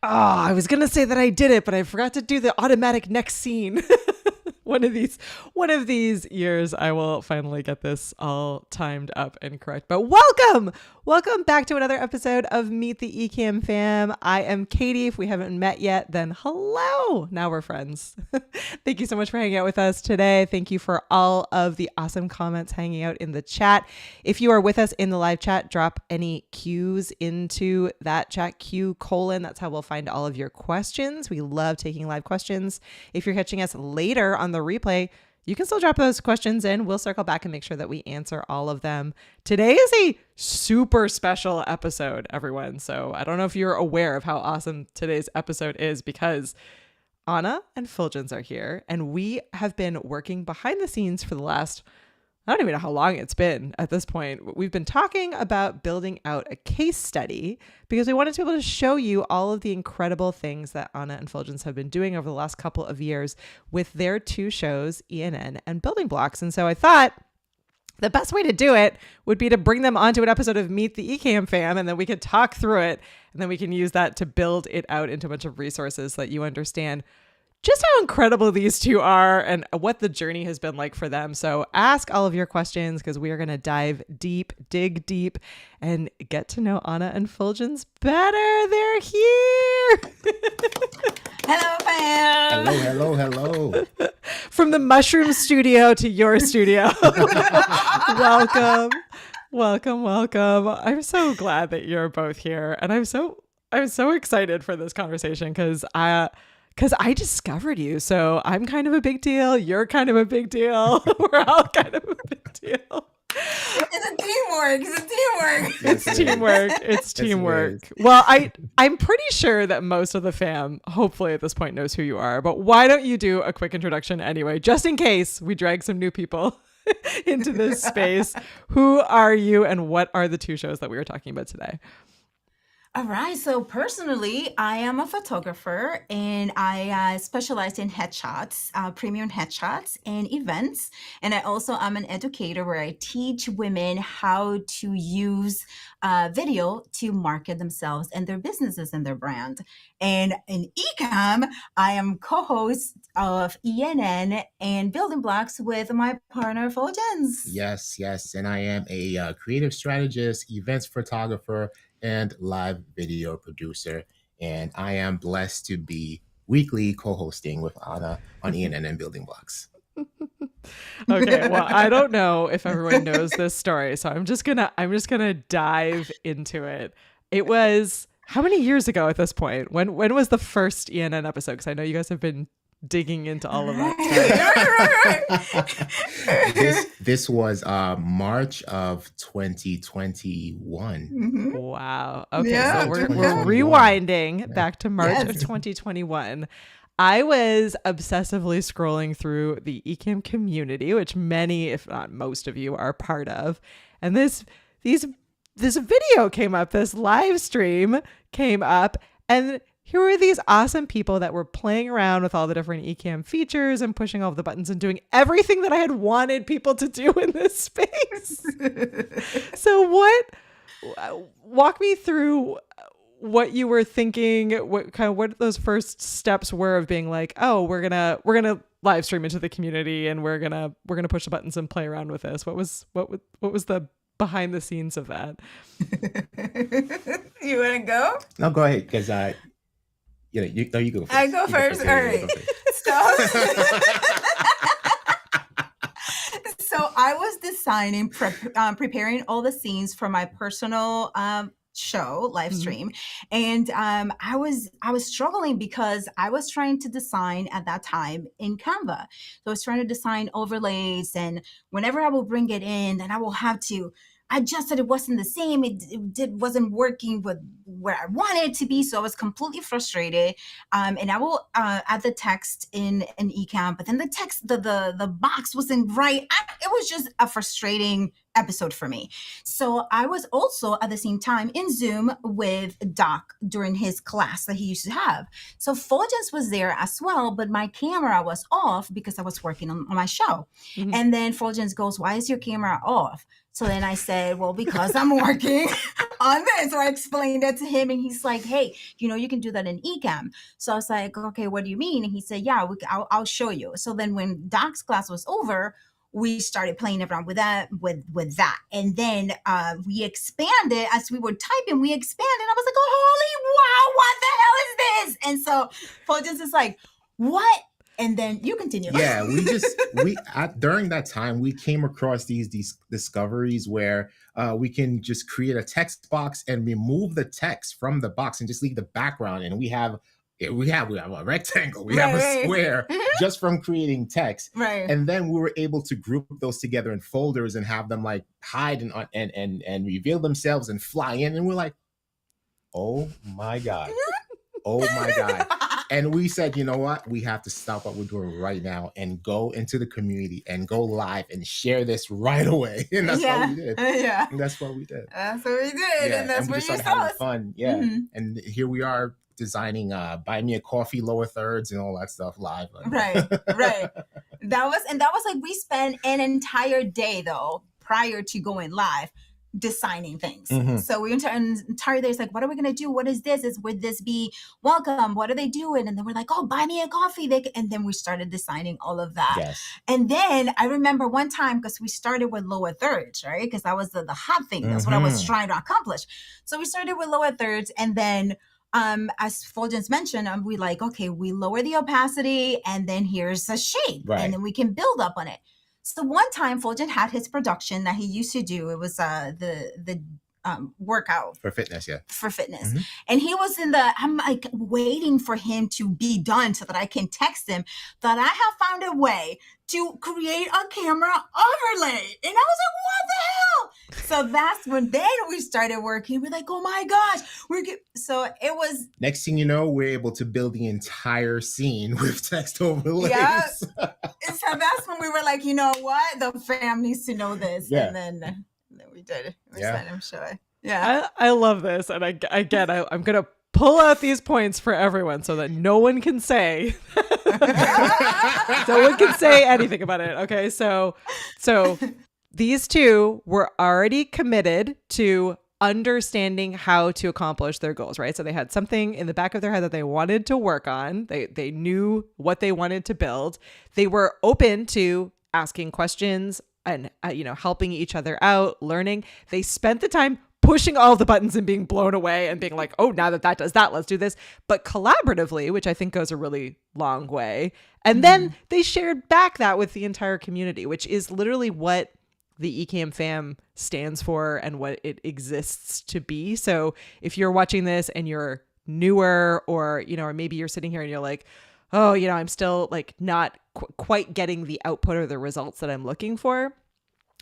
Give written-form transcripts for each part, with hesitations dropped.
Oh, I was going to say that I did it, but I forgot to do the automatic next scene. One of these years, I will finally get this all timed up and correct. But welcome back to another episode of Meet the Ecamm fam. I am Katie. If we haven't met yet, then hello. Now we're friends. Thank you so much for hanging out with us today. Thank you for all of the awesome comments hanging out in the chat. If you are with us in the live chat, drop any Q's into that chat, Q:, that's how we'll find all of your questions. We love taking live questions. If you're catching us later on the replay, you can still drop those questions in. We'll circle back and make sure that we answer all of them. Today is a super special episode, everyone. So I don't know if you're aware of how awesome today's episode is, because Anna and Fuljens are here, and we have been working behind the scenes for the last, I don't even know how long it's been at this point. We've been talking about building out a case study because we wanted to be able to show you all of the incredible things that Anna and Fuljens have been doing over the last couple of years with their two shows, ENN and BuildingBlocks. And so I thought the best way to do it would be to bring them onto an episode of Meet the Ecamm fam, and then we could talk through it, and then we can use that to build it out into a bunch of resources so that you understand just how incredible these two are and what the journey has been like for them. So ask all of your questions, because we are going to dig deep, and get to know Anna and Fuljens better. They're here. Hello, fam. Hello. From the mushroom studio to your studio. Welcome. I'm so glad that you're both here. And I'm so excited for this conversation because I discovered you. So I'm kind of a big deal. You're kind of a big deal. We're all kind of a big deal. It's teamwork. Well, I'm pretty sure that most of the fam, hopefully at this point, knows who you are. But why don't you do a quick introduction anyway, just in case we drag some new people into this space. Who are you, and what are the two shows that we were talking about today? All right. So personally, I am a photographer, and I specialize in headshots, premium headshots and events. And I also am an educator where I teach women how to use video to market themselves and their businesses and their brand. And in Ecamm, I am co-host of ENN and BuildingBlocks with my partner, Fuljens. Yes. And I am a creative strategist, events photographer, and live video producer. And I am blessed to be weekly co-hosting with Anna on ENN and BuildingBlocks. Okay, well, I don't know if everyone knows this story, so I'm just gonna dive into it. It was how many years ago at this point? When was the first ENN episode? Because I know you guys have been digging into all of that stuff. This was March of 2021. Mhm. Wow. Okay, Yeah, so we're 2021. rewinding back to March of Yes. 2021. I was obsessively scrolling through the Ecamm community, which many, if not most of you, are part of. And this video came up, this live stream came up, and here were these awesome people that were playing around with all the different Ecamm features and pushing all of the buttons and doing everything that I had wanted people to do in this space. So walk me through what you were thinking, what those first steps were of being like, oh, we're gonna live stream into the community and we're gonna push the buttons and play around with this. What was the behind the scenes of that? You want to go? No, go ahead, because you go first. I go first. All right. So I was designing, preparing all the scenes for my personal show live stream, and I was struggling because I was trying to design at that time in Canva. So I was trying to design overlays, and whenever I will bring it in, then I will have to adjust it. It wasn't the same. It wasn't working with where I wanted it to be. So I was completely frustrated. And I will add the text in an Ecamm, but then the text, the box wasn't right. It was just a frustrating episode for me. So I was also at the same time in Zoom with Doc during his class that he used to have. So Fuljens was there as well, but my camera was off because I was working on my show. Mhm. And then Fuljens goes, "Why is your camera off?" So then I said, "Well, because I'm working on this." So I explained that to him, and he's like, "Hey, you can do that in Ecamm." So I was like, "Okay, what do you mean?" And he said, "Yeah, I'll show you." So then when Doc's class was over, we started playing around with that, and then we expanded as we were typing. We expanded. I was like, "Oh, holy wow! What the hell is this?" And so Fuljens is like, "What?" And then you continue. Yeah, during that time we came across these discoveries where we can just create a text box and remove the text from the box and just leave the background, and we have a rectangle, we have a square just from creating text. Right. And then we were able to group those together in folders and have them like hide and reveal themselves and fly in, and we're like, oh my god. Oh my god. And we said, you know what? We have to stop what we're doing right now and go into the community and go live and share this right away. And that's what we did. Yeah. And that's what we did. That's what we did. Yeah. And that's we where just you started saw having us. fun. Yeah. Mhm. And here we are designing buy me a coffee lower thirds and all that stuff live. Right. That was like, we spent an entire day though prior to going live designing things. Mhm. So we entire day is like, what are we gonna do? What is this? Would this be welcome? What are they doing? And then we're like, oh, buy me a coffee. And then we started designing all of that. Yes. And then I remember one time, because we started with lower thirds, right? Because that was the hot thing. That's what I was trying to accomplish. So we started with lower thirds, and then as Fuljens mentioned, we like, okay, we lower the opacity, and then here's a shape, Right. and then we can build up on it. So one time, Fuljens had his production that he used to do. It was the workout For fitness, yeah. for fitness. Mhm. And he was I'm like waiting for him to be done so that I can text him that I have found a way to create a camera overlay. And I was like, what the hell? So that's when then we started working. We're like, oh my gosh. So it was. Next thing you know, we're able to build the entire scene with text overlays. Yeah. So that's when we were like, you know what? The fam needs to know this. Yeah. And then we did it. We Yeah. sent him show. Yeah. I love this, and I'm gonna pull out these points for everyone so that no one can say anything about it. Okay, so these two were already committed to understanding how to accomplish their goals, right? So they had something in the back of their head that they wanted to work on. They knew what they wanted to build. They were open to asking questions and helping each other out, learning. They spent the time pushing all the buttons and being blown away and being like, oh, now that does that, let's do this. But collaboratively, which I think goes a really long way. And then they shared back that with the entire community, which is literally what the Ecamm fam stands for and what it exists to be. So if you're watching this and you're newer, or maybe you're sitting here and you're like, oh, I'm still like not quite getting the output or the results that I'm looking for.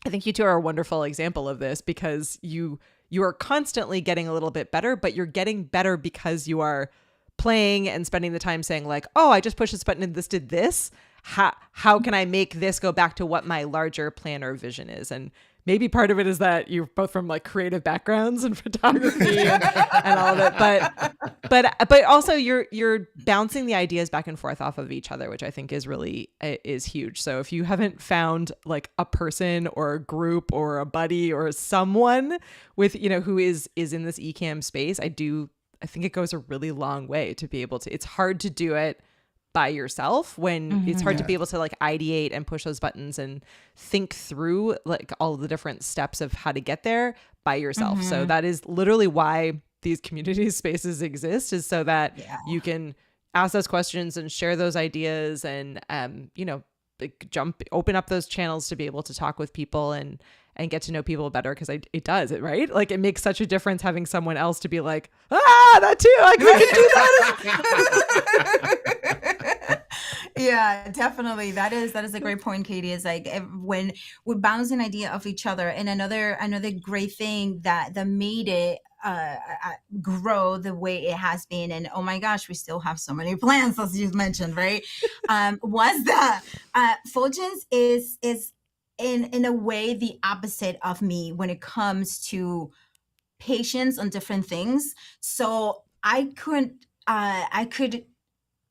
I think you two are a wonderful example of this, because you are constantly getting a little bit better, but you're getting better because you are playing and spending the time saying like, oh, I just pushed this button and this did this. How can I make this go back to what my larger plan or vision is? And maybe part of it is that you're both from like creative backgrounds and photography and all of it, but also you're bouncing the ideas back and forth off of each other, which I think is huge. So if you haven't found like a person or a group or a buddy or someone with, who is in this Ecamm space, I think it goes a really long way to be able to. It's hard to do it by yourself when it's hard to be able to like ideate and push those buttons and think through like all of the different steps of how to get there by yourself. So that is literally why these community spaces exist, is so that you can ask those questions and share those ideas and, like open up those channels to be able to talk with people and get to know people better, because it does it, right? Like it makes such a difference having someone else to be like, that too, like we can do that. Yeah, definitely. That is a great point, Katie. Is like when we're bouncing idea off each other. And another great thing that made it grow the way it has been, and oh my gosh, we still have so many plans, as you mentioned, right? Was that Fuljens is in a way the opposite of me when it comes to patience on different things. So I could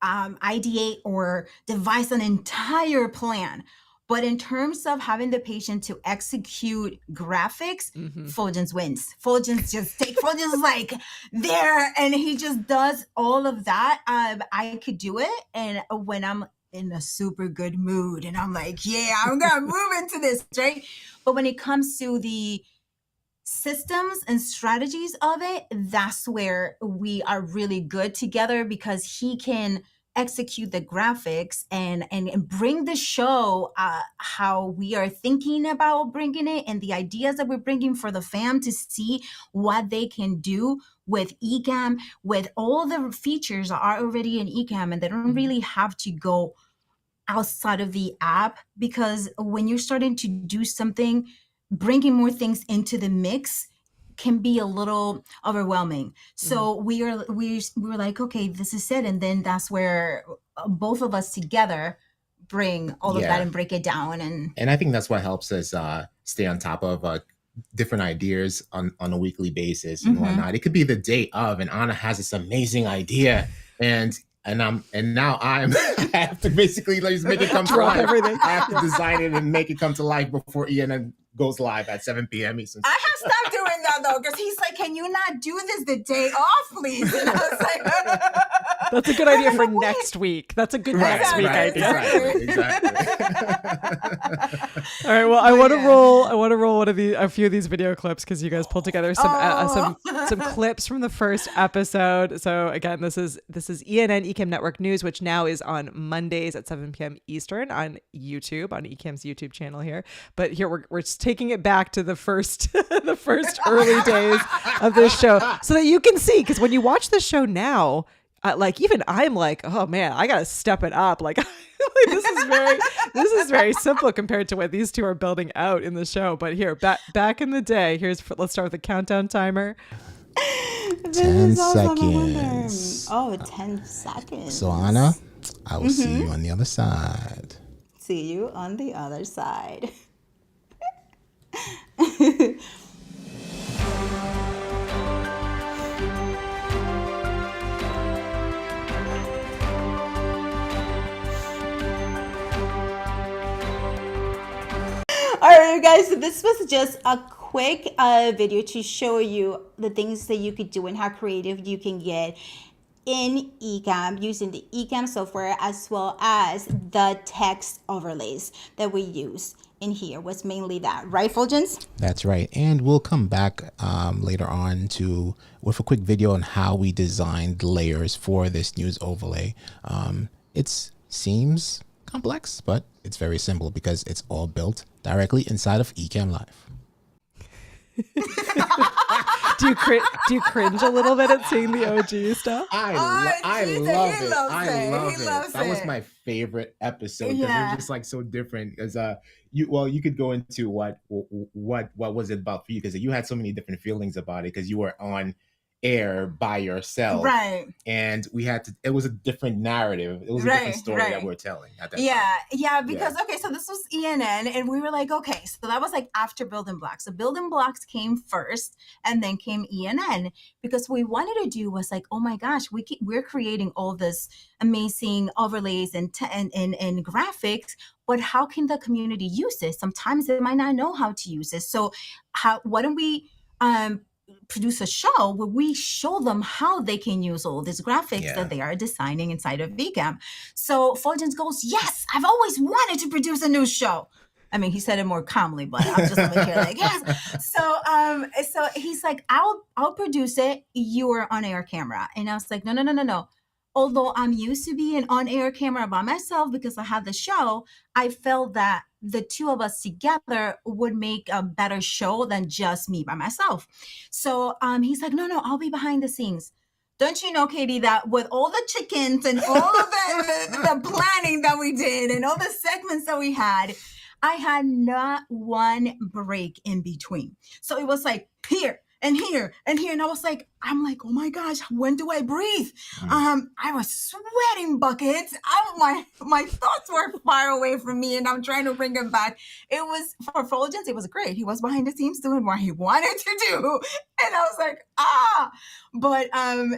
ideate or devise an entire plan, but in terms of having the patience to execute graphics, Fuljens wins. Fuljens is like there, and he just does all of that. I could do it, and when I'm in a super good mood and I'm like, yeah, I'm gonna move into this, right? But when it comes to the systems and strategies of it, that's where we are really good together, because he can execute the graphics and bring the show how we are thinking about bringing it, and the ideas that we're bringing for the fam to see what they can do with Ecamm, with all the features that are already in Ecamm, and they don't really have to go outside of the app, because when you're starting to do something, bringing more things into the mix can be a little overwhelming. So we were like, okay, this is it. And then that's where both of us together bring all of that and break it down. And I think that's what helps us stay on top of different ideas on a weekly basis and whatnot. It could be the day of, and Anna has this amazing idea, and now I have to basically just make it come to life. Everything. I have to design it and make it come to life before ENN goes live at 7 p.m. Eastern. I have stopped doing that though, because he's like, can you not do this the day off, please? And I was like, that's a good idea for next week. That's a good next week idea. Exactly. All right. Well, I want to roll a few of these video clips, because you guys pulled together some clips from the first episode. So again, this is ENN Ecamm Network News, which now is on Mondays at 7 p.m. Eastern on YouTube, on Ecamm's YouTube channel here. But here we're just taking it back to the first early days of this show, so that you can see, because when you watch this show now, like even I'm like, oh man, I gotta step it up. Like, this is very simple compared to what these two are building out in the show. But here, back in the day, let's start with the countdown timer. 10 seconds. Oh, 10 seconds. So Anna, I will see you on the other side. See you on the other side. All right, you guys, so this was just a quick video to show you the things that you could do and how creative you can get in Ecamm using the Ecamm software, as well as the text overlays that we use in here. Was mainly that, right, Fuljens? That's right. And we'll come back later on with a quick video on how we designed layers for this news overlay. It seems complex, but it's very simple because it's all built directly inside of Ecamm Live. do you cringe a little bit at seeing the OG stuff? I Jesus, love he it. loves I it. love He it. loves That was it. my favorite episode because Yeah. they're just like so different. As you could go into what was it about for you, because you had so many different feelings about it because you were on air by yourself, Right. and it was a different narrative. It was a different story that we were telling at that time. Yeah, because okay, so this was ENN, and we were like, okay, so that was like after Building Blocks. So Building Blocks came first, and then came ENN, because what we wanted to do was like, oh my gosh, we're creating all this amazing overlays and graphics, but how can the community use this? Sometimes they might not know how to use this. So why don't we produce a show where we show them how they can use all these graphics that they are designing inside of Ecamm. So Fuljens goes, yes, I've always wanted to produce a new show. I mean, he said it more calmly, but I'm just over here like, yes. So he's like, I'll produce it. You are on air camera. And I was like, no. Although I'm used to being on air camera by myself because I have the show, I felt that the two of us together would make a better show than just me by myself. So he's like, no, I'll be behind the scenes. Don't you know, Katie, that with all the chickens and all of the planning that we did and all the segments that we had, I had not one break in between. So it was like here and here and here. And I was like, oh my gosh, when do I breathe? I was sweating buckets. My thoughts were far away from me, and I'm trying to bring them back. It was, for Fuljens, it was great. He was behind the scenes doing what he wanted to do. And I was like, But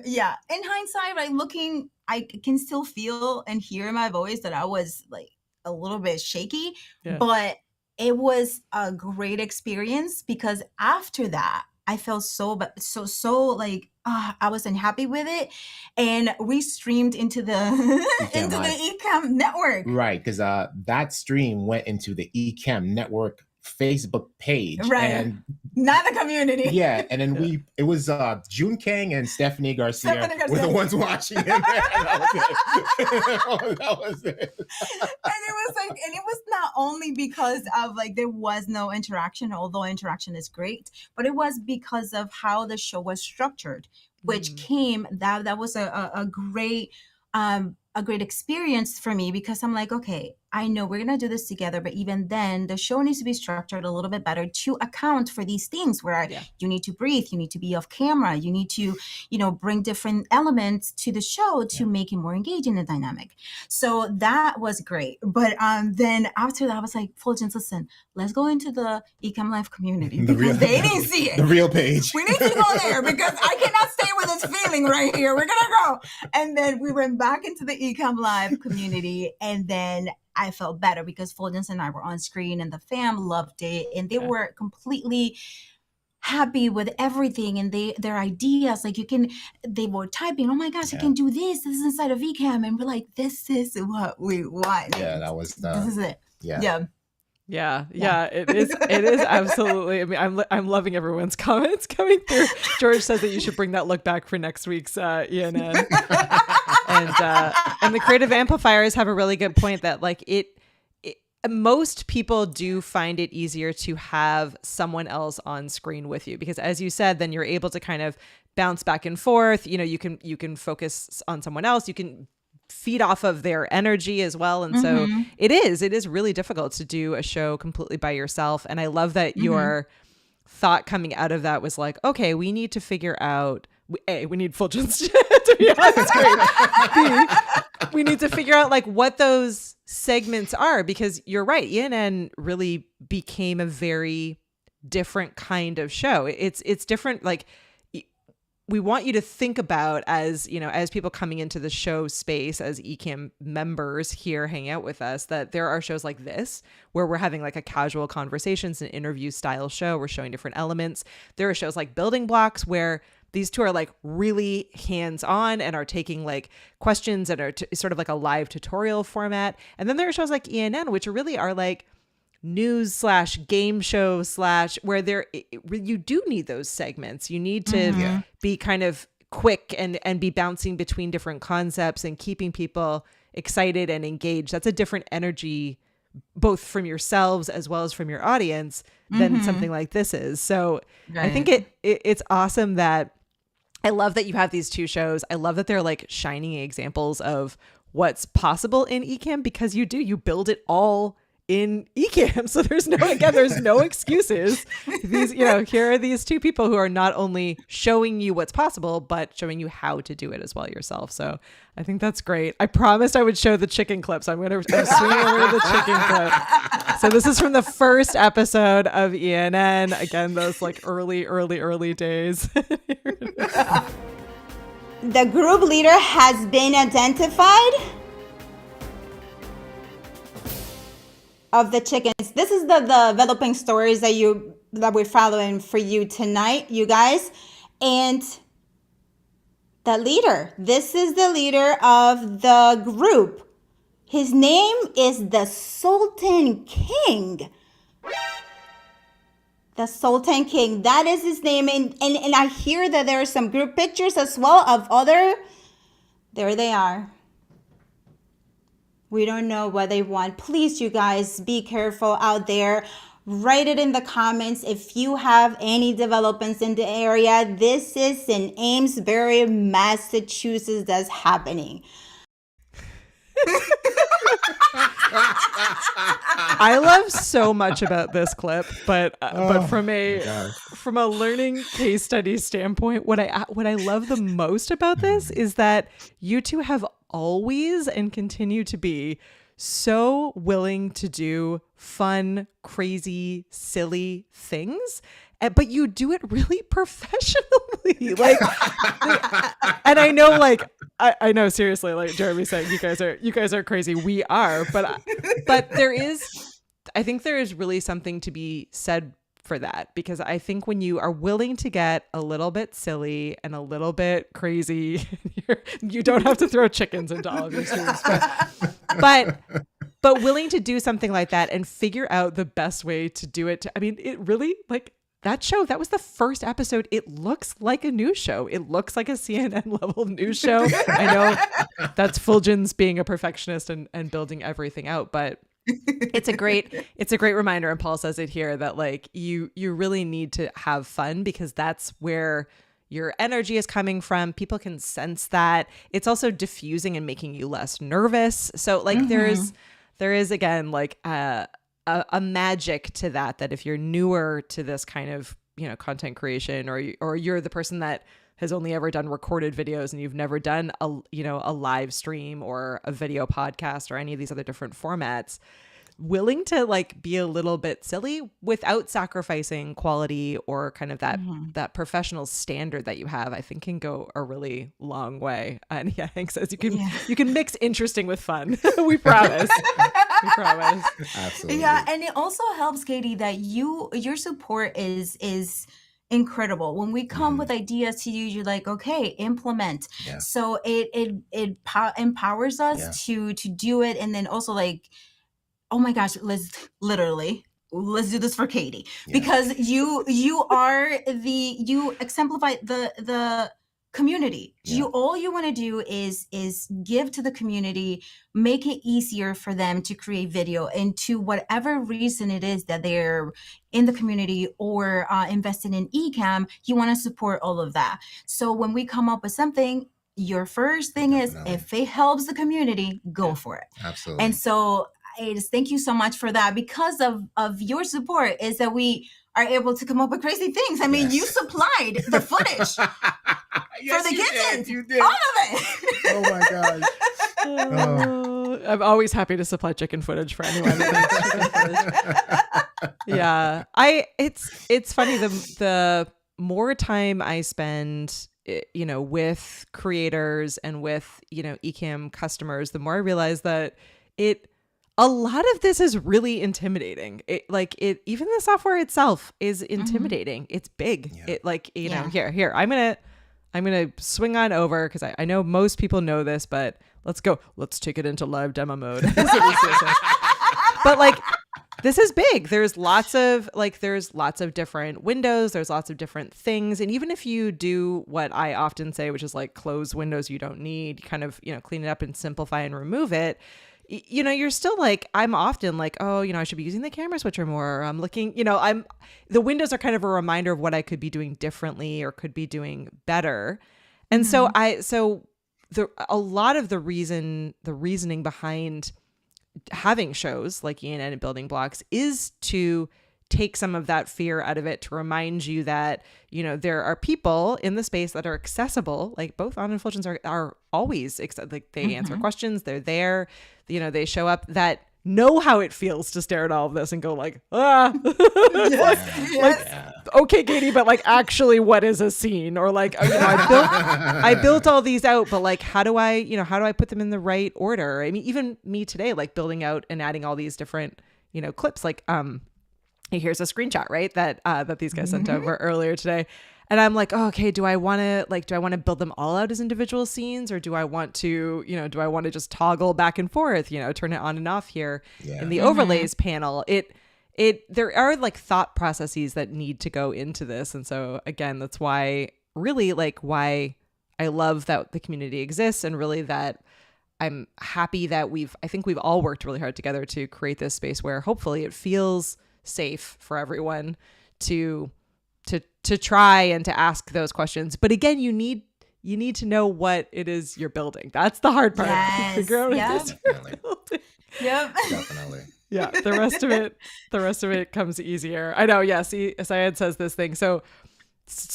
yeah, in hindsight, right, looking, I can still feel and hear in my voice that I was like a little bit shaky, but it was a great experience because after that, I felt so like I wasn't happy with it, and we streamed into the the Ecamm network. Right, because that stream went into the Ecamm network Facebook page, right? And not the community. Yeah, and then it was June Kang and Stephanie Garcia were the ones watching it. That was it. And it was not only because of like there was no interaction, although interaction is great, but it was because of how the show was structured, which that was a great experience for me, because I'm like, okay, I know we're going to do this together, but even then the show needs to be structured a little bit better to account for these things where you need to breathe, you need to be off camera, you need to, bring different elements to the show to make it more engaging and dynamic. So that was great. But then after that, I was like, Fuljens, listen, let's go into the Ecamm Live community because they didn't see it. The real page. We need to go there because I cannot stay with this feeling right here. We're going to go. And then we went back into the Ecamm Live community, and then I felt better because Fuljens and I were on screen and the fam loved it, and they were completely happy with everything and their ideas. Like they were typing, oh my gosh, I can do this. This is inside of Ecamm. And we're like, this is what we want. Yeah, that was this is it. Yeah, it is absolutely. I mean, I'm loving everyone's comments coming through. George says that you should bring that look back for next week's ENN. And the creative amplifiers have a really good point that like most people do find it easier to have someone else on screen with you, because as you said, then you're able to kind of bounce back and forth. You can focus on someone else. You can feed off of their energy as well. And so it is really difficult to do a show completely by yourself. And I love that your thought coming out of that was like, okay, we need to figure out, we need Fuljens to be on screen. We need to figure out like what those segments are, because you're right. ENN really became a very different kind of show. It's different. Like, we want you to think about as people coming into the show space as Ecamm members here hang out with us, that there are shows like this where we're having like a casual conversations and interview style show. We're showing different elements. There are shows like Building Blocks where these two are like really hands-on and are taking like questions and are sort of like a live tutorial format. And then there are shows like ENN, which really are like news / game show / where you do need those segments. You need to be kind of quick and be bouncing between different concepts and keeping people excited and engaged. That's a different energy both from yourselves as well as from your audience than something like this is. So I think it's awesome that I love that you have these two shows. I love that they're like shining examples of what's possible in Ecamm, because you build it all in Ecamm. So there's no excuses. These, here are these two people who are not only showing you what's possible, but showing you how to do it as well yourself. So I think that's great. I promised I would show the chicken clip, so I'm swinging over to the chicken clip. So this is from the first episode of ENN. Again, those like early days. The group leader has been identified of the chickens. This is the developing stories that we're following for you tonight, you guys. And the leader, this is the leader of the group. His name is the Sultan King. The Sultan King, that is his name. And I hear that there are some group pictures as well of there they are. We don't know what they want. Please, you guys, be careful out there. Write it in the comments if you have any developments in the area. This is in Amesbury, Massachusetts that's happening. I love so much about this clip, but from a learning case study standpoint, what I love the most about this is that you two have always and continue to be so willing to do fun, crazy, silly things. But you do it really professionally. Like, and I know, like, I know, seriously, like Jeremy said, you guys are crazy. We are, but I think there is really something to be said for that, because I think when you are willing to get a little bit silly and a little bit crazy, you don't have to throw chickens into all of your streams, but willing to do something like that and figure out the best way to do it. I mean, it really, like, that was the first episode. It looks like a news show. It looks like a CNN level news show. I know that's Fuljens being a perfectionist and building everything out, but it's a great reminder. And Paul says it here that like you really need to have fun, because that's where your energy is coming from. People can sense that. It's also diffusing and making you less nervous. So like there is again like a magic to that if you're newer to this kind of, content creation, or you're the person that has only ever done recorded videos and you've never done a live stream or a video podcast or any of these other different formats, willing to like be a little bit silly without sacrificing quality or kind of that professional standard that you have, I think can go a really long way. And yeah, Hank says you can mix interesting with fun. We promise. We promise. Absolutely. Yeah, and it also helps, Katie, that your support is incredible. When we come with ideas to you, you're like, okay, implement. Yeah. So it empowers us to do it, and then also like, oh my gosh, let's do this for Katie, because you exemplify the community. All you want to do is give to the community, make it easier for them to create video, and to whatever reason it is that they're in the community or invested in Ecamm, you want to support all of that. So when we come up with something, your first thing is, if it helps the community, go for it. Absolutely. And so thank you so much for that. Because of your support is that we are able to come up with crazy things. I mean, you supplied the footage for the kittens. You did. All of it. Oh my gosh. I'm always happy to supply chicken footage for anyone that needs chicken footage. Yeah. It's funny, the more time I spend with creators and with Ecamm customers, the more I realize that a lot of this is really intimidating. Even the software itself is intimidating. It's big. Yeah. Here, I'm gonna swing on over, because I know most people know this, but let's go. Let's take it into live demo mode. But like, this is big. There's lots of different windows. There's lots of different things. And even if you do what I often say, which is like close windows you don't need, kind of, clean it up and simplify and remove it, you know, you're still like, I'm often like, oh, you know, I should be using the camera switcher more. Or I'm looking, you know, the windows are kind of a reminder of what I could be doing differently or could be doing better. And so a lot of the reasoning behind having shows like ENN and Building Blocks is to take some of that fear out of it, to remind you that, you know, there are people in the space that are accessible. Like both Anna and Fuljens are always like they answer questions. They're there, you know, they show up, that know how it feels to stare at all of this and go like, okay, Katie, but like actually what is a scene? Or like, you know, I built all these out, but like, how do I put them in the right order? I mean, even me today, like building out and adding all these different, you know, clips, like, here's a screenshot, right? That these guys sent over earlier today. And I'm like, oh, okay, do I want to build them all out as individual scenes, or do I want to just toggle back and forth, you know, turn it on and off here in the overlays panel? There are like thought processes that need to go into this. And so again, that's why I love that the community exists, and really that I'm happy that I think we've all worked really hard together to create this space where hopefully it feels safe for everyone to try and to ask those questions. But again, you need to know what it is you're building. That's the hard part. Yes. Figure out what it is you're Definitely. building. Yep. Definitely. Yeah, the rest of it comes easier. I know. Yeah. See, Syed says this thing. So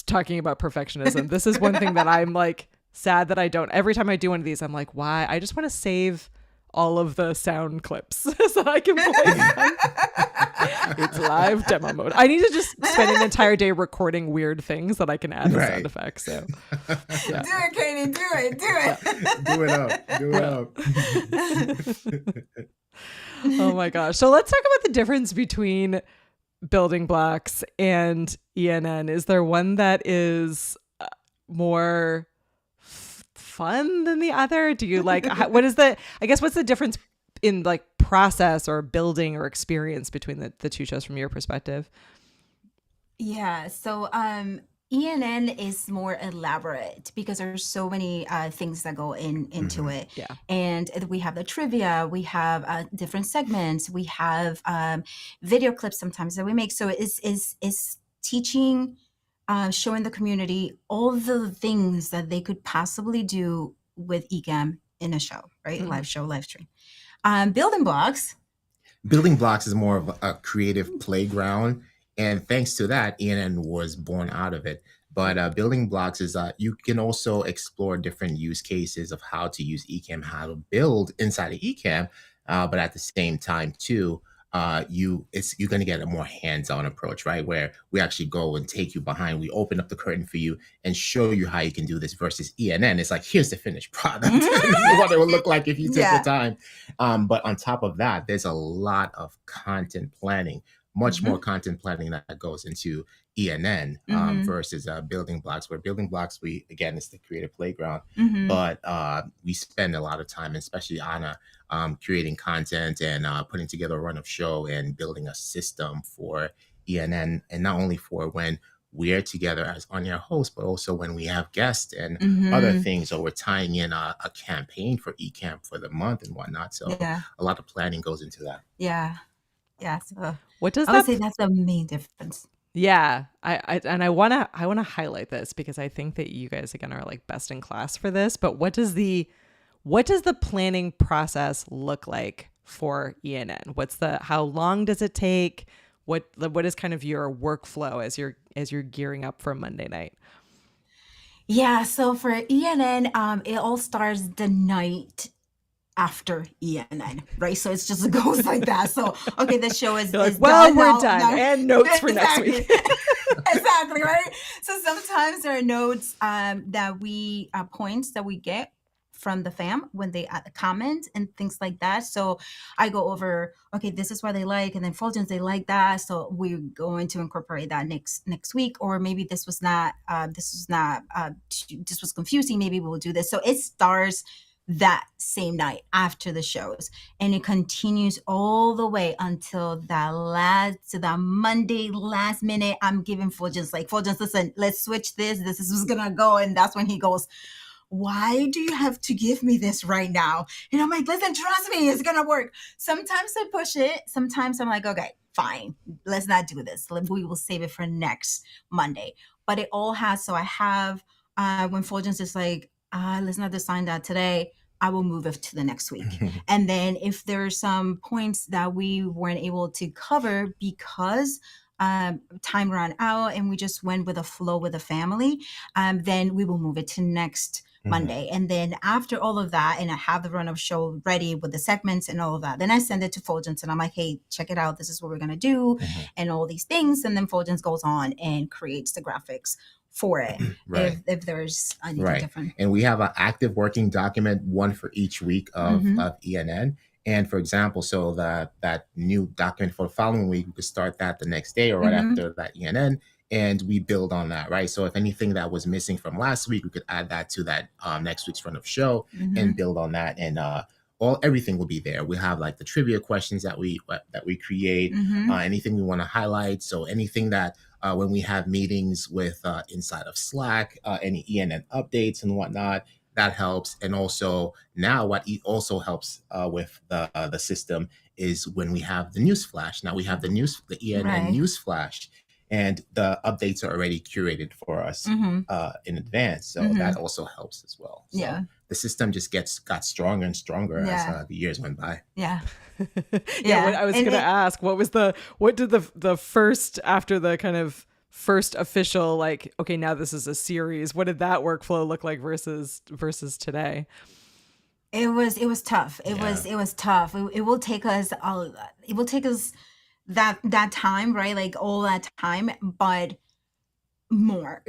talking about perfectionism, this is one thing that I'm like sad that I don't. Every time I do one of these, I'm like, why? I just want to save all of the sound clips so I can play them. It's live demo mode. I need to just spend an entire day recording weird things that I can add as sound effects. So yeah. Do it, Katie. Do it. Do it. Do it up. Oh my gosh. So let's talk about the difference between Building Blocks and ENN. Is there one that is more fun than the other? Do you like, what's the difference in like process or building or experience between the two shows from your perspective? Yeah. So ENN is more elaborate because there's so many things that go into it. Yeah. And we have the trivia, we have different segments, we have video clips sometimes that we make. So it's teaching, showing the community all the things that they could possibly do with Ecamm in a show, right? Live show, live stream. Building Blocks. Building Blocks is more of a creative playground, and thanks to that, ENN was born out of it. But Building Blocks is you can also explore different use cases of how to use Ecamm, how to build inside of Ecamm, but at the same time too, you're going to get a more hands-on approach, right? Where we actually go and take you behind, we open up the curtain for you and show you how you can do this, versus ENN. It's like, here's the finished product. This is what it would look like if you took the time. But on top of that, there's a lot of content planning, much more content planning that goes into ENN versus Building Blocks, where Building Blocks, it's the creative playground, but we spend a lot of time, especially Anna, creating content and putting together a run of show and building a system for ENN, and not only for when we're together as on-air hosts, but also when we have guests and other things, or we're tying in a campaign for Ecamm for the month and whatnot. So a lot of planning goes into that. Yeah. So What does I would say that's the main difference. Yeah, I want to highlight this because I think that you guys again are like best in class for this. But what does the planning process look like for ENN? How long does it take? What is kind of your workflow as you're gearing up for Monday night? Yeah, so for ENN, it all starts the night after ENN, right? So it's just, it goes like that. So, okay, the show is You're like, is well, done we're now. done. And notes for next Exactly. week. Exactly, right? So sometimes there are notes that we, points that we get from the fam when they comment and things like that. So I go over, okay, this is what they like, and then Fuljens, they like that. So we're going to incorporate that next week. Or maybe this was confusing. Maybe we'll do this. So it starts that same night after the shows, and it continues all the way until that Monday last minute. I'm giving Fuljens, listen, let's switch this is what's gonna go. And that's when he goes, why do you have to give me this right now? And I'm like, listen, trust me, it's gonna work. Sometimes I push it. Sometimes I'm like, okay, fine, let's not do this. We will save it for next Monday. But it all has, so I have, when Fuljens is like, let's not design that today, I will move it to the next week. And then if there's some points that we weren't able to cover because time ran out and we just went with a flow with the family, then we will move it to next Monday. And then after all of that, and I have the run of show ready with the segments and all of that, then I send it to Fuljens and I'm like, hey, check it out. This is what we're going to do and all these things. And then Fuljens goes on and creates the graphics for it. Right. If there's anything different. And we have an active working document, one for each week of ENN. And for example, so that new document for the following week, we could start that the next day or right after that ENN, and we build on that, right? So if anything that was missing from last week, we could add that to that next week's run of show and build on that. And everything will be there. We have like the trivia questions that we create, anything we want to highlight. So anything that when we have meetings with inside of Slack, any ENN updates and whatnot, that helps. And also now what also helps with the system is when we have the news flash. Now we have the ENN news flash, and the updates are already curated for us in advance. So that also helps as well. So the system just got stronger and stronger as the years went by. What I was going to ask, what did the first, after the kind of first official, like, okay, now this is a series, what did that workflow look like versus today? It was tough. It was tough. It will take us that time, right? Like all that time, but more.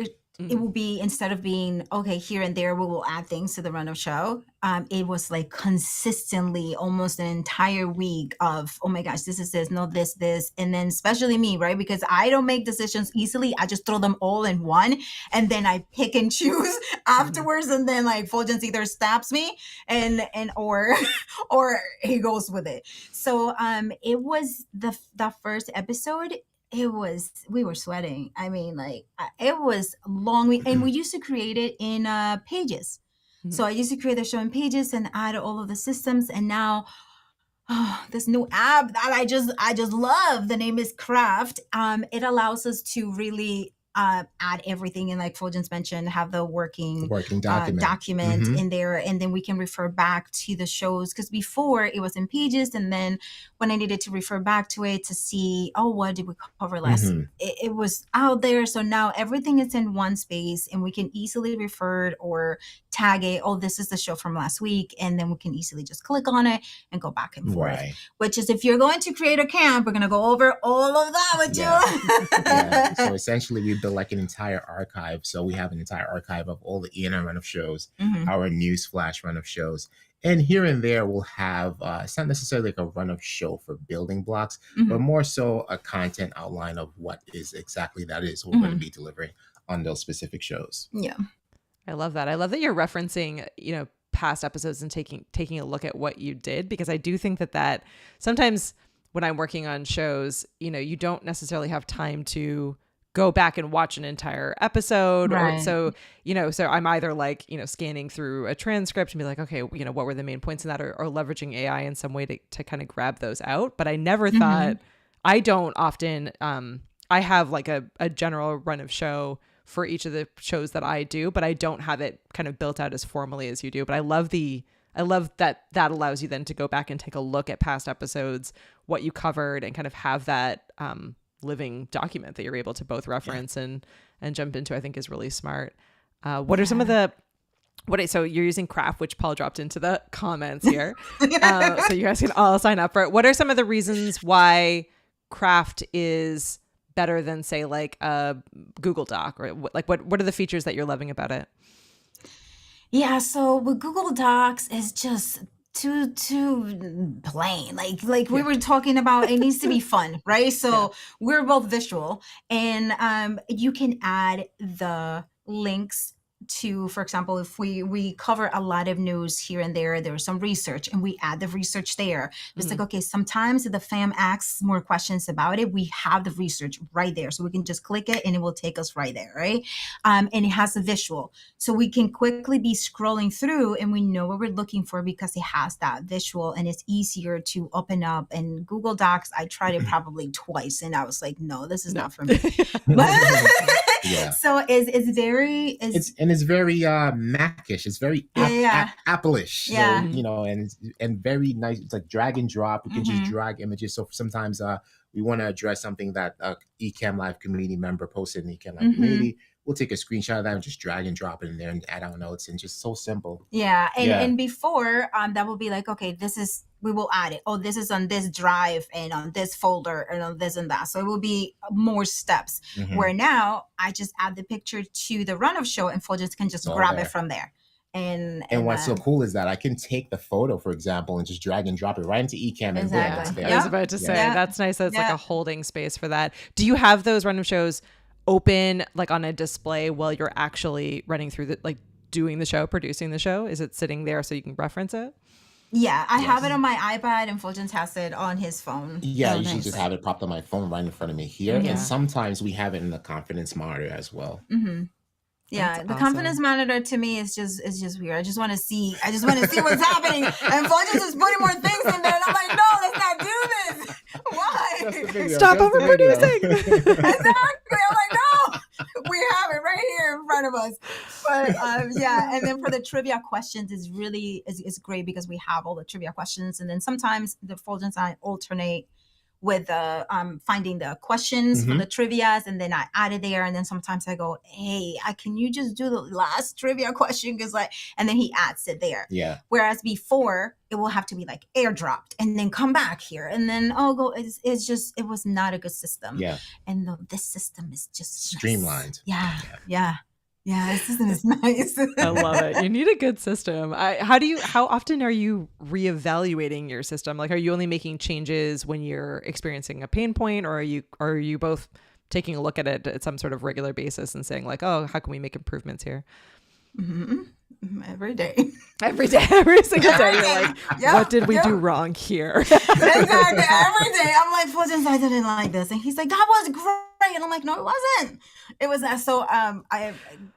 It will be, instead of being, okay, here and there, we will add things to the run of show. It was like consistently almost an entire week of, oh my gosh, this is this, no, this. And then especially me, right? Because I don't make decisions easily. I just throw them all in one. And then I pick and choose afterwards. And then like Fuljens either stabs me or he goes with it. So it was the first episode. We were sweating. I mean, like it was long. And we used to create it in Pages. So I used to create the show in Pages and add all of the systems. And now this new app that I just love, the name is Craft. It allows us to really add everything, and like Fuljens mentioned, have the working document in there, and then we can refer back to the shows, because before it was in Pages, and then when I needed to refer back to it to see, what did we cover last, it was out there. So now everything is in one space and we can easily refer it or tag it, this is the show from last week, and then we can easily just click on it and go back and forth. Which is, if you're going to create a camp, we're going to go over all of that with you. So essentially we built like an entire archive. So we have an entire archive of all the ENN run of shows, our news flash run of shows. And here and there we'll have, it's not necessarily like a run of show for building blocks, but more so a content outline of what is exactly that is what we're going to be delivering on those specific shows. Yeah. I love that. I love that you're referencing, past episodes and taking a look at what you did, because I do think that sometimes when I'm working on shows, you don't necessarily have time to go back and watch an entire episode. Or so I'm either like, scanning through a transcript and be like, okay, what were the main points in that, or leveraging AI in some way to kind of grab those out. But I never thought, I don't often, I have like a general run of show for each of the shows that I do, but I don't have it kind of built out as formally as you do. But I love that allows you then to go back and take a look at past episodes, what you covered, and kind of have that living document that you're able to both reference and jump into. I think is really smart. What are some of the so you're using Craft, which Paul dropped into the comments here. So you guys can all sign up for it. What are some of the reasons why Craft is better than, say, like a Google Doc, or like what are the features that you're loving about it? Yeah, so with Google Docs, it's just too plain. Like we were talking about, it needs to be fun, right? So we're both visual, and you can add the links to, for example, if we cover a lot of news here and there's some research and we add the research there. It's like, okay, sometimes if the fam asks more questions about it, we have the research right there. So we can just click it and it will take us right there, right? And it has a visual. So we can quickly be scrolling through and we know what we're looking for because it has that visual and it's easier to open up. And Google Docs, I tried it probably twice and I was like, no, this is not for me. Yeah. So it's very it's very Macish. It's very Apple-ish. Yeah. So, you know, and very nice. It's like drag and drop. You can just drag images. So sometimes we want to address something that Ecamm Live community member posted in the Ecamm Live community. We'll take a screenshot of that and just drag and drop it in there and add our notes, and just so simple. Yeah. And before that will be like, okay, we will add it. Oh, this is on this drive and on this folder and on this and that. So it will be more steps. Where now I just add the picture to the run of show and Fuljens can just grab it from there. And what's so cool is that I can take the photo, for example, and just drag and drop it right into Ecamm and boom, it's there. I was about to say, that's nice. That's like a holding space for that. Do you have those run of shows open like on a display while you're actually running through the, like doing the show, producing the show? Is it sitting there so you can reference it? Yeah, I have it on my iPad and Fuljens has it on his phone. Yeah, I usually just have it popped on my phone right in front of me here. Yeah. And sometimes we have it in the confidence monitor as well. Yeah, That's the awesome. confidence monitor to me is just weird. I just want to see what's happening. And Fuljens is putting more things in there. And I'm like, no, let's not do this. Why? Stop overproducing. Exactly. I'm like, no, we have it right here in front of us. But yeah, and then for the trivia questions is great because we have all the trivia questions. And then sometimes the Fuljens and I alternate with finding the questions for the trivias, and then I add it there. And then sometimes I go, hey, can you just do the last trivia question? And then he adds it there. Yeah. Whereas before it will have to be like airdropped and then come back here. And then it was not a good system. Yeah. And this system is just streamlined. Nice. Yeah. Yeah, this system is nice. I love it. You need a good system. How often are you reevaluating your system? Like, are you only making changes when you're experiencing a pain point, or are you both taking a look at it at some sort of regular basis and saying like, oh, how can we make improvements here? Every day. Every single day. You're like, what did we do wrong here? Exactly. Every day. I'm like, Fuljens, I didn't like this. And he's like, that was great. And I'm like, no, it wasn't. It was that. So I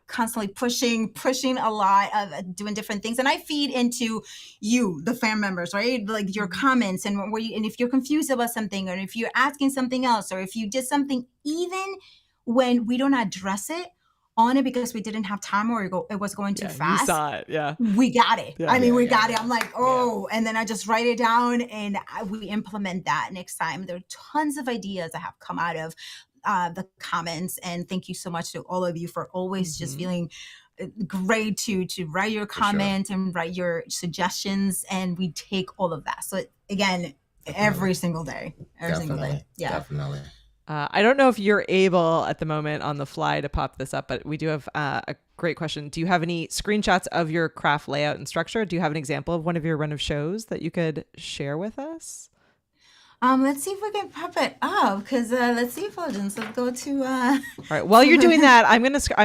constantly pushing a lot of doing different things. And I feed into you, the fan members, right? Like your comments and if you're confused about something, or if you're asking something else, or if you did something, even when we don't address it on it because we didn't have time or it was going too fast. You saw it, yeah. We got it. Yeah, we got it. I'm like, and then I just write it down and we implement that next time. There are tons of ideas that have come out of the comments, and thank you so much to all of you for always just feeling great to write your comment and write your suggestions, and we take all of that. So again, every single day. Yeah. Definitely. I don't know if you're able at the moment on the fly to pop this up, but we do have a great question. Do you have any screenshots of your craft layout and structure? Do you have an example of one of your run of shows that you could share with us? Let's see if we can pop it up, because let's see, Fuljens. Let's go to. All right. While you're doing that, I'm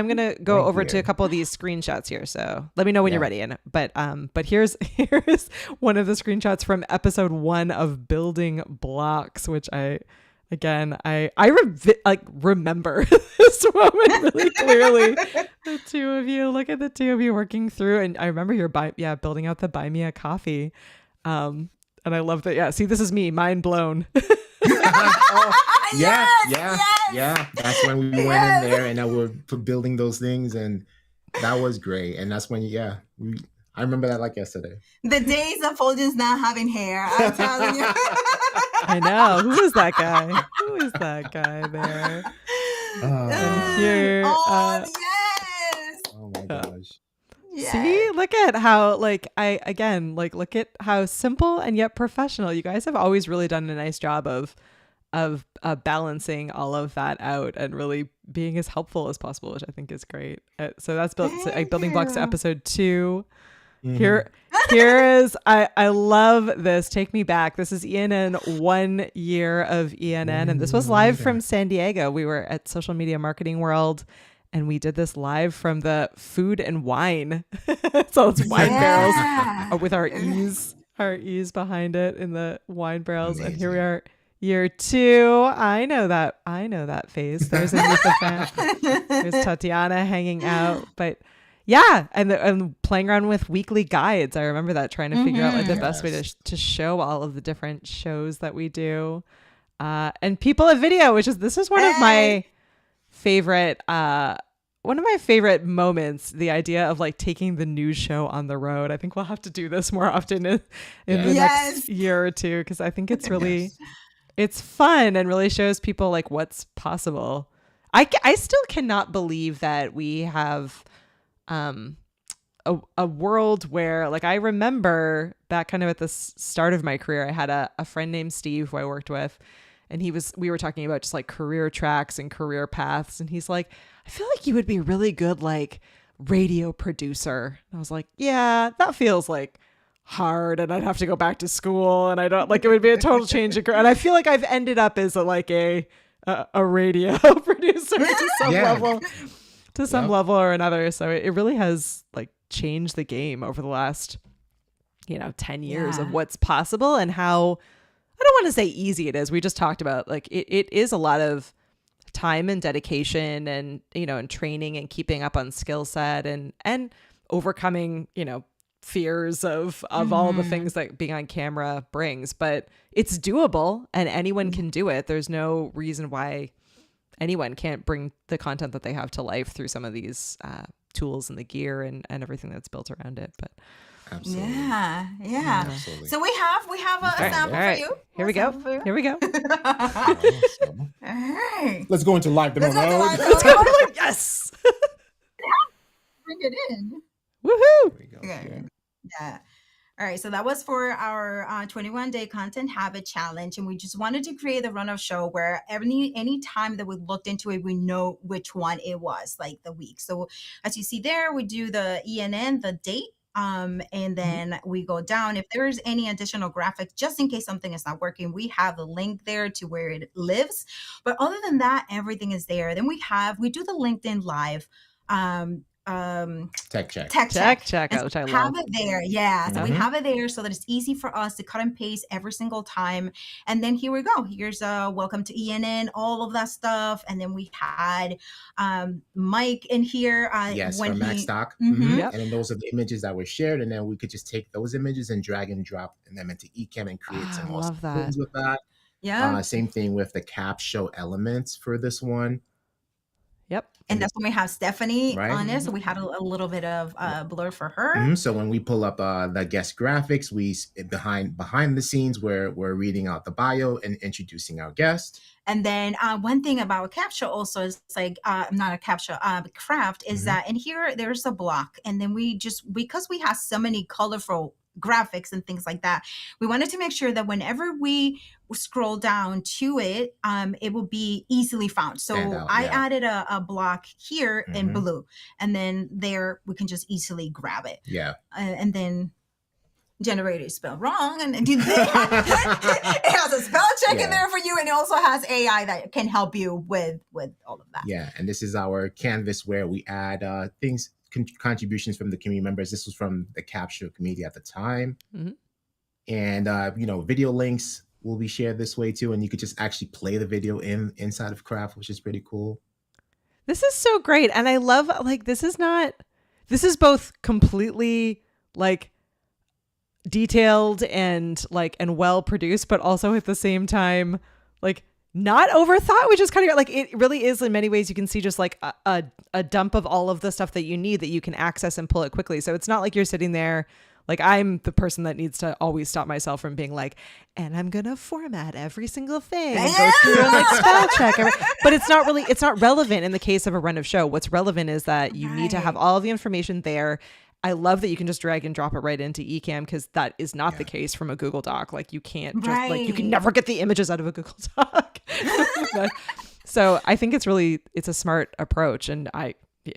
gonna go over to a couple of these screenshots here. So let me know when you're ready. But here's one of the screenshots from episode 1 of Building Blocks, which I remember this moment really clearly. The two of you, look at the two of you working through, and I remember your building out the buy me a coffee. And I love that. Yeah. See, this is me, mind blown. Yeah. That's when we went in there and we were building those things, and that was great. And that's when, I remember that like yesterday. The days of Fuljens not having hair, I'm telling you. I know. Who is that guy? Who is that guy there? And here. Yes. Oh my gosh. Yes. See, look at how look at how simple and yet professional. You guys have always really done a nice job of balancing all of that out and really being as helpful as possible, which I think is great. So that's Building Blocks episode 2. Here is I love this. Take me back. This is ENN 1 year of ENN, and this was live from San Diego. We were at Social Media Marketing World, and we did this live from the food and wine. So it's wine barrels with our ease behind it in the wine barrels. Amazing. And here we are, year 2. I know that phase. There's Anita fan. There's Tatiana hanging out, but yeah, and playing around with weekly guides. I remember that, trying to figure out like the best way to show all of the different shows that we do. And people at video, this is one of my favorite moments, the idea of like taking the news show on the road. I think we'll have to do this more often in the next year or two, because I think it's really it's fun and really shows people like what's possible. I still cannot believe that we have a world where, like, I remember back kind of at the start of my career, I had a friend named Steve who I worked with, and we were talking about just like career tracks and career paths. And he's like, I feel like you would be really good, like, radio producer. And I was like, yeah, that feels like hard, and I'd have to go back to school, and I don't like, it would be a total change of career. And I feel like I've ended up as a radio producer to some level. To some level or another. So it really has like changed the game over the last, 10 years of what's possible, and how, I don't want to say easy it is. We just talked about like it is a lot of time and dedication and, and training and keeping up on skill set and overcoming, fears of all the things that being on camera brings. But it's doable and anyone can do it. There's no reason why anyone can't bring the content that they have to life through some of these tools and the gear and everything that's built around it. But absolutely. Yeah. Absolutely. So we have a sample for you. Here we go. Awesome. All right. Let's go into live demo mode. Yes. Bring it in. Woohoo. Here we go. Okay. Yeah. All right, so that was for our 21-day content habit challenge, and we just wanted to create a run-of show where any time that we looked into it, we know which one it was, like the week. So as you see there, we do the ENN, the date, and then we go down. If there's any additional graphics, just in case something is not working, we have the link there to where it lives. But other than that, everything is there. Then we do the LinkedIn Live. Tech check. Which I love. Have it there. Yeah. So we have it there so that it's easy for us to cut and paste every single time. And then here we go. Here's welcome to ENN, all of that stuff. And then we had Mike in here. Yes, when from Macstock. Yep. And then those are the images that were shared. And then we could just take those images and drag and drop them into Ecamm and create some awesome things with that. Yeah. Same thing with the cap show elements for this one. Yep. And that's when we have Stephanie Right. on it. So we had a little bit of blur for her. So when we pull up the guest graphics, we behind the scenes where we're reading out the bio and introducing our guest. And then one thing about a capture also is like, not a capture, craft is that in here, there's a block. And then because we have so many colorful graphics and things like that, we wanted to make sure that whenever we scroll down to it, it will be easily found. So I added a block here in blue, and then there we can just easily grab it. Yeah. And then generator is spelled wrong, and it has a spell check in there for you, and it also has AI that can help you with all of that. Yeah, and this is our canvas where we add things, contributions from the community members. This was from the capture community at the time. And video links will be shared this way too, and you could just actually play the video inside of Craft, which is pretty cool. This is so great. And I love, like, this is both completely like detailed and well produced, but also at the same time like not overthought, which is kind of like, it really is in many ways. You can see just like a dump of all of the stuff that you need that you can access and pull it quickly. So it's not like you're sitting there, like, I'm the person that needs to always stop myself from being like, and I'm going to format every single thing and go through and like spell check. But it's not relevant in the case of a run of show. What's relevant is that you need to have all of the information there. I love that you can just drag and drop it right into Ecamm, because that is not the case from a Google Doc. Like, you can't just you can never get the images out of a Google Doc. So I think it's a smart approach. And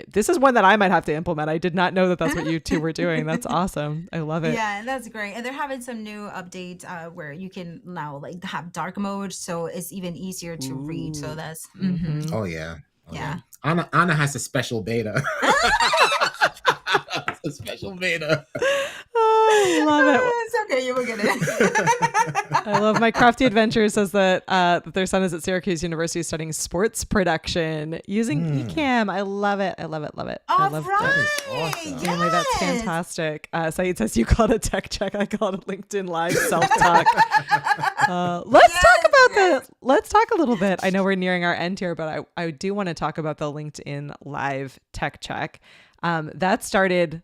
this is one that I might have to implement. I did not know that that's what you two were doing. That's awesome. I love it. Yeah, that's great. And they're having some new updates where you can now like have dark mode, so it's even easier to read. So that's Oh yeah. Yeah. Anna has a special beta. A special beta. Oh, I love it. It's okay, you will get it. I love my Crafty Adventure says that that their son is at Syracuse University studying sports production using Ecamm. I love it. I love it. Love it. I All love right. That is awesome. Emily, that's Yes. fantastic. Saeed says you call it a tech check. I call it a LinkedIn Live self-talk. Let's talk a little bit. I know we're nearing our end here, but I do want to talk about the LinkedIn Live tech check. That started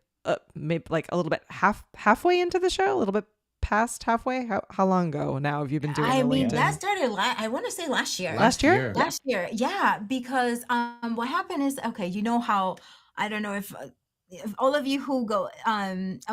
maybe like a little bit halfway into the show, a little bit past halfway. How long ago now have you been doing I the mean, LinkedIn? that started, I want to say last year. Last year? Last year, yeah, because what happened is, okay, you know how, I don't know if all of you who go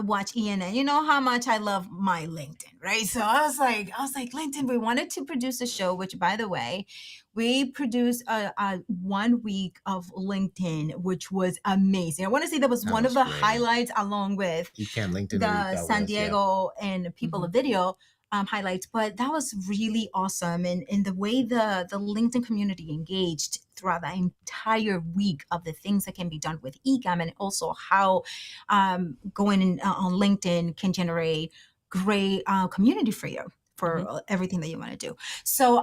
watch ENN, you know how much I love my LinkedIn, right? So I was like, LinkedIn, we wanted to produce a show, which, by the way, we produced a 1 week of LinkedIn, which was amazing. I want to say that was That one was of the great. highlights, along with Ecamm LinkedIn the Week, San that was, yeah. Diego and People of Video highlights, but that was really awesome. And the way the LinkedIn community engaged throughout the entire week of the things that can be done with Ecamm, and also how going on LinkedIn can generate great community for you for everything that you want to do. So,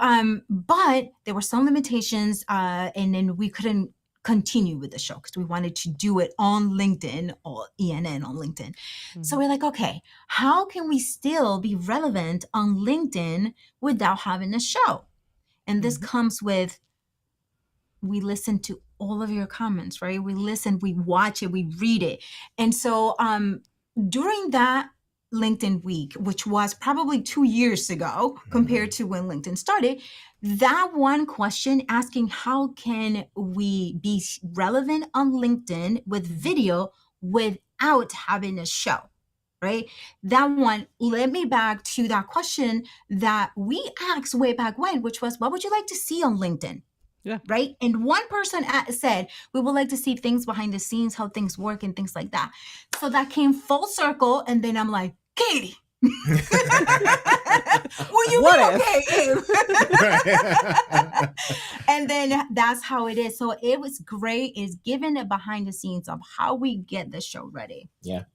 but there were some limitations, and then we couldn't continue with the show because we wanted to do it on LinkedIn or ENN on LinkedIn. So we're like, okay, how can we still be relevant on LinkedIn without having a show? And this comes with, we listen to all of your comments, right? We listen, we watch it, we read it. And so during that LinkedIn week, which was probably 2 years ago compared to when LinkedIn started, that one question asking how can we be relevant on LinkedIn with video without having a show, right? That one led me back to that question that we asked way back when, which was, what would you like to see on LinkedIn? Yeah. Right. And one person said, we would like to see things behind the scenes, how things work and things like that. So that came full circle. And then I'm like, Katie, will you What be okay? And then that's how it is. So it was great. Is giving it behind the scenes of how we get the show ready. Yeah.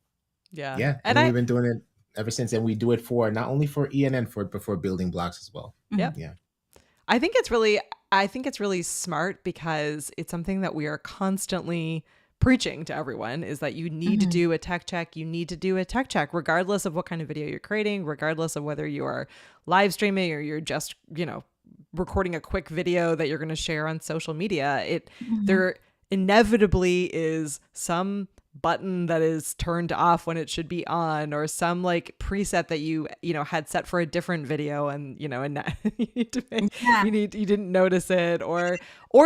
Yeah. And we've been doing it ever since. And we do it for not only for ENN, but for Building Blocks as well. Yep. Yeah. I think it's really smart because it's something that we are constantly preaching to everyone, is that you need to do a tech check. You need to do a tech check, regardless of what kind of video you're creating, regardless of whether you are live streaming or you're just, recording a quick video that you're going to share on social media. There inevitably is some button that is turned off when it should be on, or some like preset that you had set for a different video, and and you didn't notice it, or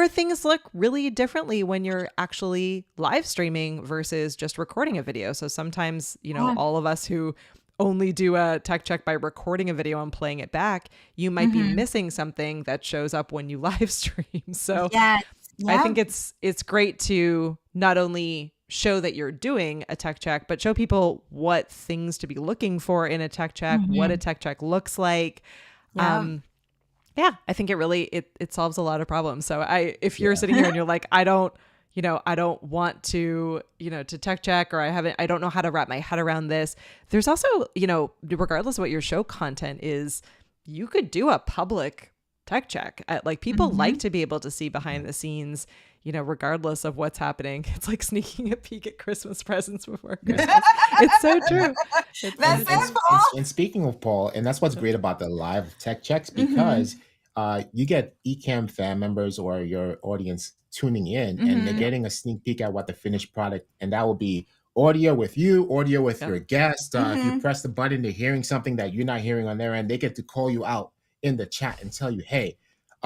things look really differently when you're actually live streaming versus just recording a video. So sometimes all of us who only do a tech check by recording a video and playing it back, you might be missing something that shows up when you live stream. So I think it's great to not only show that you're doing a tech check, but show people what things to be looking for in a tech check, what a tech check looks like. I think it really it solves a lot of problems. So if you're sitting here and you're like, I don't want to tech check, or I don't know how to wrap my head around this. There's also, regardless of what your show content is, you could do a public tech check. Like people like to be able to see behind the scenes, regardless of what's happening. It's like sneaking a peek at Christmas presents before Christmas. It's so true. And speaking of Paul, and that's what's great about the live tech checks, because you get Ecamm fan members or your audience tuning in, and they're getting a sneak peek at what the finished product, and that will be audio with you, audio with your guest. If you press the button, they're hearing something that you're not hearing on their end. They get to call you out in the chat and tell you, hey,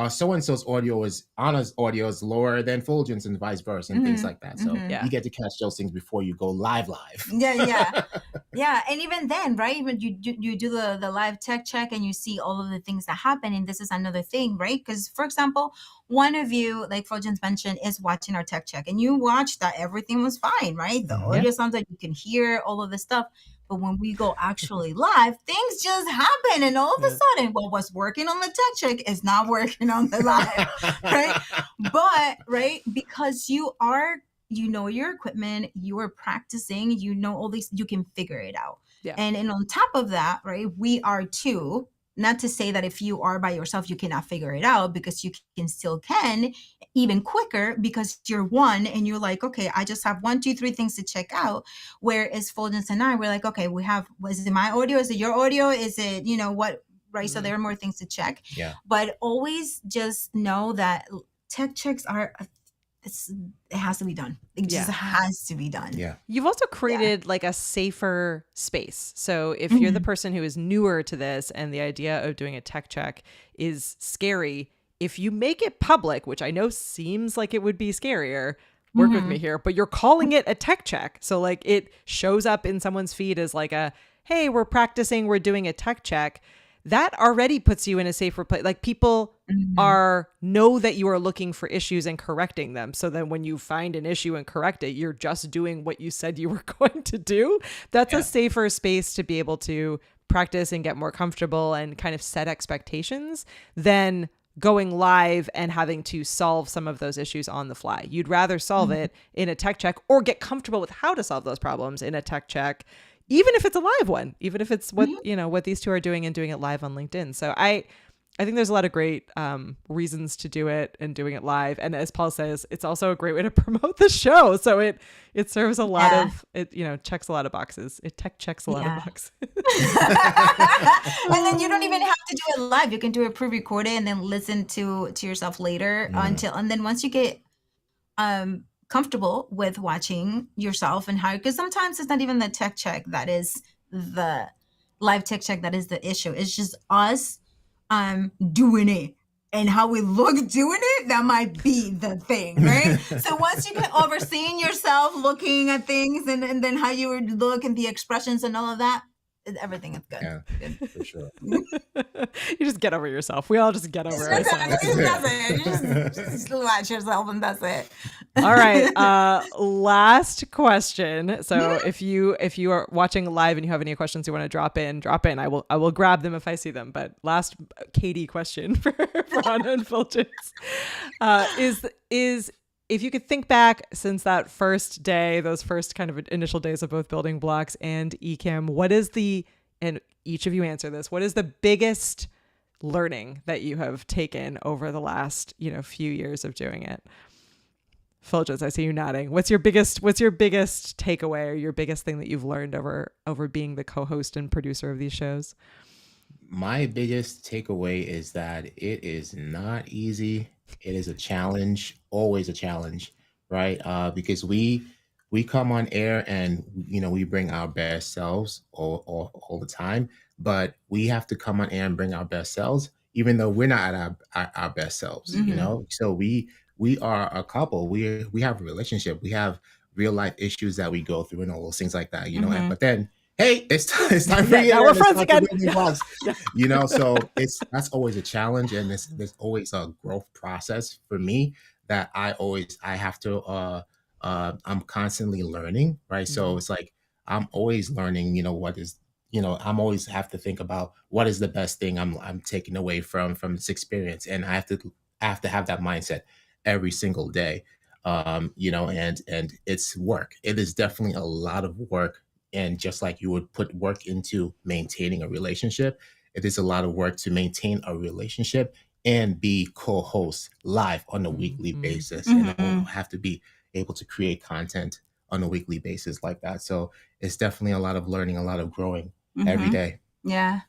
so-and-so's audio Anna's audio is lower than Fuljens, and vice versa, and things like that. So you get to catch those things before you go live. Yeah. And even then, right, when you do the live tech check and you see all of the things that happen, and this is another thing, right? Because, for example, one of you, like Fuljens mentioned, is watching our tech check, and you watched that everything was fine, right? The audio sounds like you can hear all of this stuff. But when we go actually live, things just happen. And all of a sudden, what was working on the tech check is not working on the live, right? But, right, because you know your equipment, you are practicing, you know all these, you can figure it out. Yeah. And on top of that, right, we are too. Not to say that if you are by yourself, you cannot figure it out, because you can even quicker, because you're one and you're like, okay, I just have 1, 2, 3 things to check out. Whereas Fuljens and I, we're like, okay, is it my audio? Is it your audio? Is it, what, right? So there are more things to check. Yeah. But always just know that tech checks it has to be done. It just has to be done. Yeah. You've also created like a safer space. So if you're the person who is newer to this and the idea of doing a tech check is scary, if you make it public, which I know seems like it would be scarier, work with me here, but you're calling it a tech check. So like it shows up in someone's feed as like hey, we're practicing, we're doing a tech check. That already puts you in a safer place. Like people know that you are looking for issues and correcting them. So then when you find an issue and correct it, you're just doing what you said you were going to do. That's a safer space to be able to practice and get more comfortable and kind of set expectations than going live and having to solve some of those issues on the fly. You'd rather solve it in a tech check or get comfortable with how to solve those problems in a tech check, even if it's a live one, even if it's what, what these two are doing and doing it live on LinkedIn. So I think there's a lot of great reasons to do it and doing it live. And as Paul says, it's also a great way to promote the show. So it serves a lot of, checks a lot of boxes. It tech checks a lot of boxes. And then you don't even have to do it live. You can do it pre-recorded and then listen to yourself later and then once you get comfortable with watching yourself and how, because sometimes it's not even the tech check that is the live tech check that is the issue. It's just us doing it and how we look doing it. That might be the thing, right? So once you get over seeing yourself looking at things and then how you would look and the expressions and all of that, everything is good. Yeah, good. For sure. You just get over yourself. We all just get over ourselves. Just watch yourself and that's it. All right. Last question. So if you are watching live and you have any questions you want to drop in. I will grab them if I see them. But last Katie question for Anna and Fuljens is if you could think back since that first day, those first kind of initial days of both Building Blocks and Ecamm, and each of you answer this, what is the biggest learning that you have taken over the last, few years of doing it? Fuljens, I see you nodding. What's your biggest takeaway or your biggest thing that you've learned over being the co-host and producer of these shows? My biggest takeaway is that it is not easy. It is a challenge, always a challenge, right? Because we come on air and we bring our best selves all the time, but we have to come on air and bring our best selves, even though we're not at our best selves. So we are a couple. We have a relationship. We have real life issues that we go through and all those things like that. And, but then, hey, it's time for you. Now we're friends again. So that's always a challenge, and there's always a growth process for me that I have to. I'm constantly learning, right? So it's like I'm always learning. I'm always have to think about what is the best thing I'm taking away from this experience, and I have to have that mindset every single day. And it's work. It is definitely a lot of work. And just like you would put work into maintaining a relationship, it is a lot of work to maintain a relationship and be co-host live on a weekly basis. And I have to be able to create content on a weekly basis like that. So it's definitely a lot of learning, a lot of growing every day. Yeah.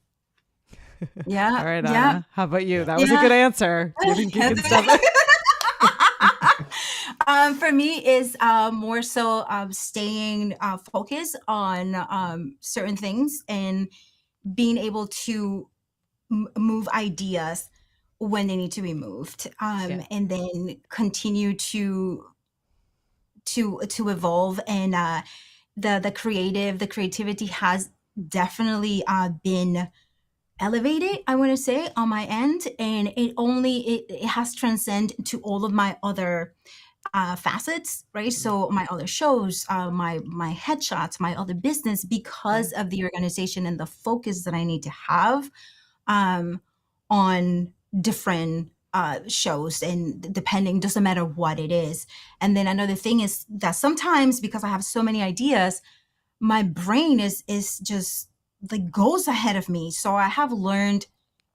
All right, Anna, how about you? That was a good answer. For me is more so staying focused on certain things and being able to move ideas when they need to be moved, and then continue to evolve. And the creativity has definitely been elevated, I want to say, on my end, and it has transcended to all of my other facets, right? So my other shows, my headshots, my other business, because of the organization and the focus that I need to have um, on different shows, and depending, doesn't matter what it is. And then another thing is that sometimes, because I have so many ideas, my brain is just like goes ahead of me. So I have learned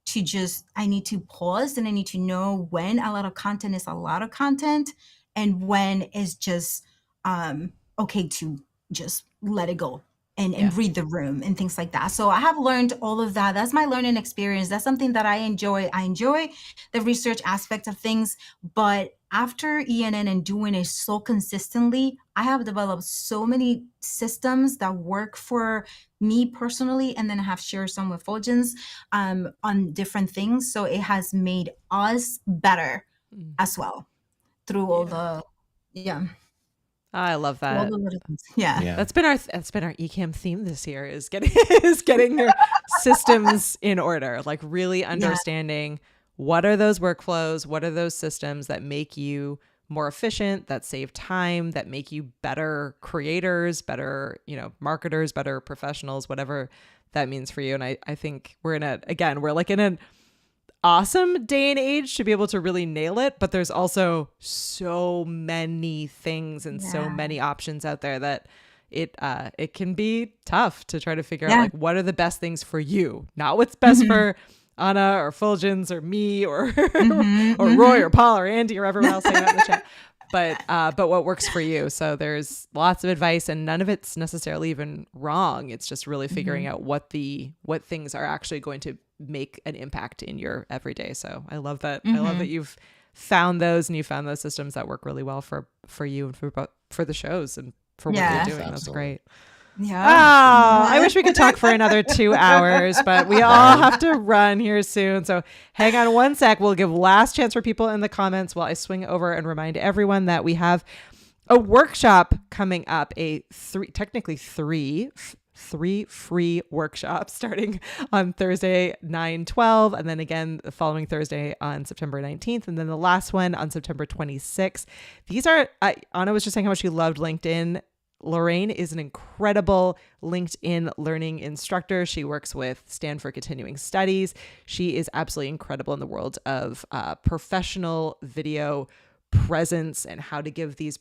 to just, I need to pause, and I need to know when a lot of content is a lot of content, and when is just okay to just let it go and read the room and things like that. So I have learned all of that. That's my learning experience. That's something that I enjoy. I enjoy the research aspect of things, but after ENN and doing it so consistently, I have developed so many systems that work for me personally, and then I have shared some with Fuljens on different things. So it has made us better as well through all the I love all that. the little things. Yeah. Yeah. That's been our Ecamm theme this year, is getting your systems in order, like really understanding what are those workflows, what are those systems that make you more efficient, that save time, that make you better creators, better, marketers, better professionals, whatever that means for you. And I think we're like in an awesome day and age to be able to really nail it, but there's also so many things and so many options out there that it can be tough to try to figure out like what are the best things for you, not what's best for Anna or Fuljens or me or or Roy or Paul or Andy or everyone else hanging out in the chat, but what works for you. So there's lots of advice, and none of it's necessarily even wrong. It's just really figuring out what things are actually going to make an impact in your everyday. So I love that. I love that you've found those, and you found those systems that work really well for you and for the shows and for what you're doing. That's great. Yeah. Oh, I wish we could talk for another 2 hours, but we all have to run here soon. So hang on one sec. We'll give last chance for people in the comments while I swing over and remind everyone that we have a workshop coming up, three free workshops starting on Thursday, 9/12, and then again the following Thursday on September 19th, and then the last one on September 26th. These are, Anna was just saying how much she loved LinkedIn. Lorraine is an incredible LinkedIn learning instructor. She works with Stanford Continuing Studies. She is absolutely incredible in the world of professional video presence and how to give these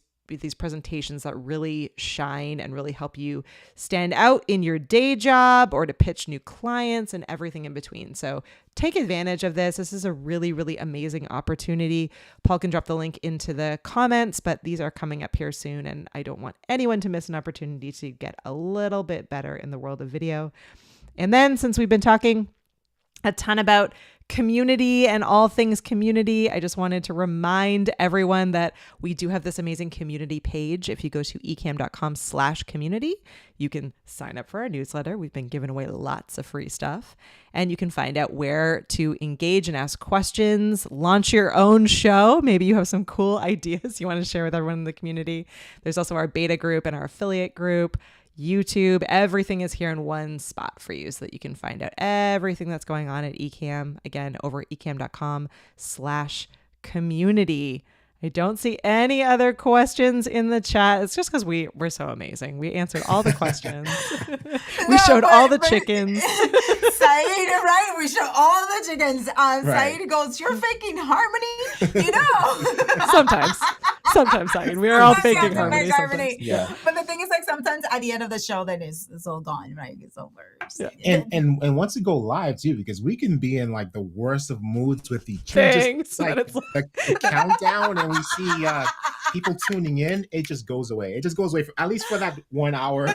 presentations that really shine and really help you stand out in your day job or to pitch new clients and everything in between. So take advantage of this. This is a really, really amazing opportunity. Paul can drop the link into the comments, but these are coming up here soon, and I don't want anyone to miss an opportunity to get a little bit better in the world of video. And then, since we've been talking a ton about community and all things community, I just wanted to remind everyone that we do have this amazing community page. If you go to ecamm.com/community, you can sign up for our newsletter. We've been giving away lots of free stuff, and you can find out where to engage and ask questions, launch your own show. Maybe you have some cool ideas you want to share with everyone in the community. There's also our beta group and our affiliate group. YouTube, everything is here in one spot for you so that you can find out everything that's going on at Ecamm. Again, over at ecamm.com/community. I don't see any other questions in the chat. It's just because we're so amazing. We answered all the questions. We showed all the chickens. Saeed, right? We show all the chickens. Saeed goes, "You're faking harmony," Sometimes, Saeed. We are all faking harmony. Yeah. But the thing is, like, sometimes at the end of the show, then it's all gone, right? It's over. Yeah. And once it go live too, because we can be in like the worst of moods with the changes, like the countdown, and we see people tuning in, it just goes away. It just goes away at least for that 1 hour.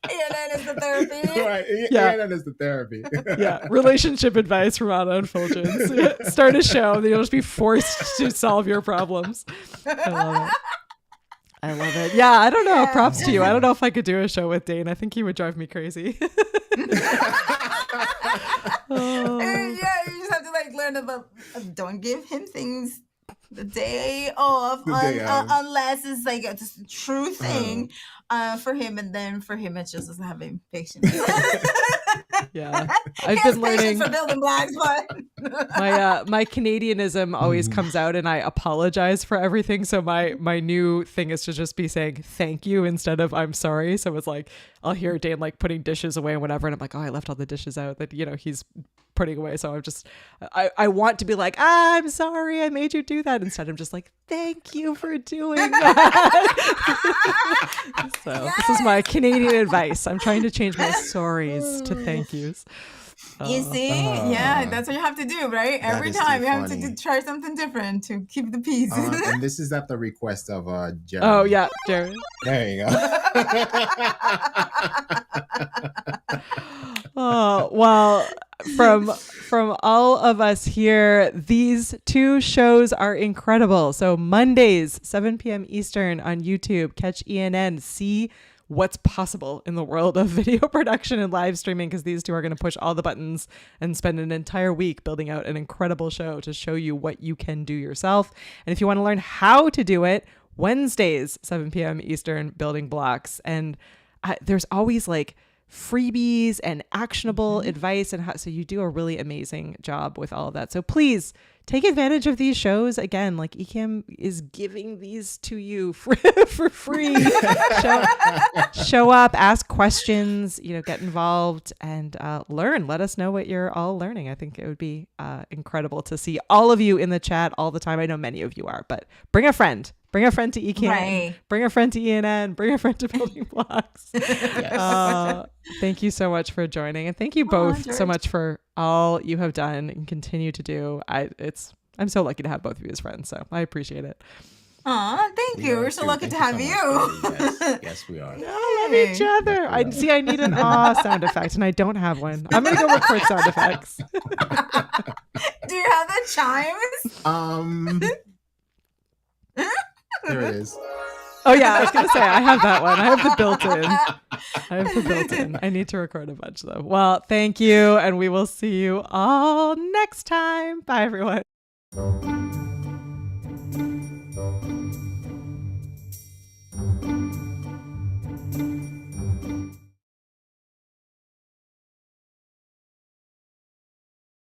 ENN is the therapy. Right. Yeah. ENN is the therapy. Yeah. Relationship advice from Anna and Fuljens. Start a show, then you'll just be forced to solve your problems. I love it. Yeah, I don't know. Props to you. I don't know if I could do a show with Dane. I think he would drive me crazy. Yeah, you just have to like learn about. Don't give him things the day off, The day off. unless it's like a just true thing for him, and then for him it's just having patience. Yeah, He I've has been patience learning. for building blocks, but My Canadianism always comes out, and I apologize for everything. So my new thing is to just be saying thank you instead of I'm sorry. So it's like I'll hear Dane like putting dishes away and whatever, and I'm like, oh, I left all the dishes out that he's putting away. So I'm just I want to be like, I'm sorry I made you do that. Instead I'm just like, thank you for doing that. So this is my Canadian advice. I'm trying to change my sorries to thank yous. you see, yeah, that's what you have to do, right? Every is time too you have to funny. try something different to keep the peace. And this is at the request of Jeremy. Oh yeah, Jerry. There you go. Oh, well, from all of us here, these two shows are incredible. So Mondays, 7 p.m. Eastern on YouTube, catch ENN, see what's possible in the world of video production and live streaming, because these two are going to push all the buttons and spend an entire week building out an incredible show to show you what you can do yourself. And if you want to learn how to do it, Wednesdays, 7 p.m. Eastern, Building Blocks. And there's always like freebies and actionable advice, and so you do a really amazing job with all of that. So please take advantage of these shows. Again, like Ecamm is giving these to you for free. Show up, ask questions, get involved, and learn. Let us know what you're all learning. I think it would be incredible to see all of you in the chat all the time. I know many of you are, but bring a friend. Bring a friend to Ecamm. Right. Bring a friend to ENN. Bring a friend to Building Blocks. Thank you so much for joining, and thank you both so George. much for all you have done and continue to do. I'm so lucky to have both of you as friends, so I appreciate it. Aw, thank you. We're so lucky to have you. Yes, we are. Love each other. I need an awe sound effect, and I don't have one. I'm gonna go record sound effects. Do you have the chimes? There it is. Oh yeah, I was gonna say I have that one. I have the built-in. I need to record a bunch though. Well, thank you, and we will see you all next time. Bye, everyone.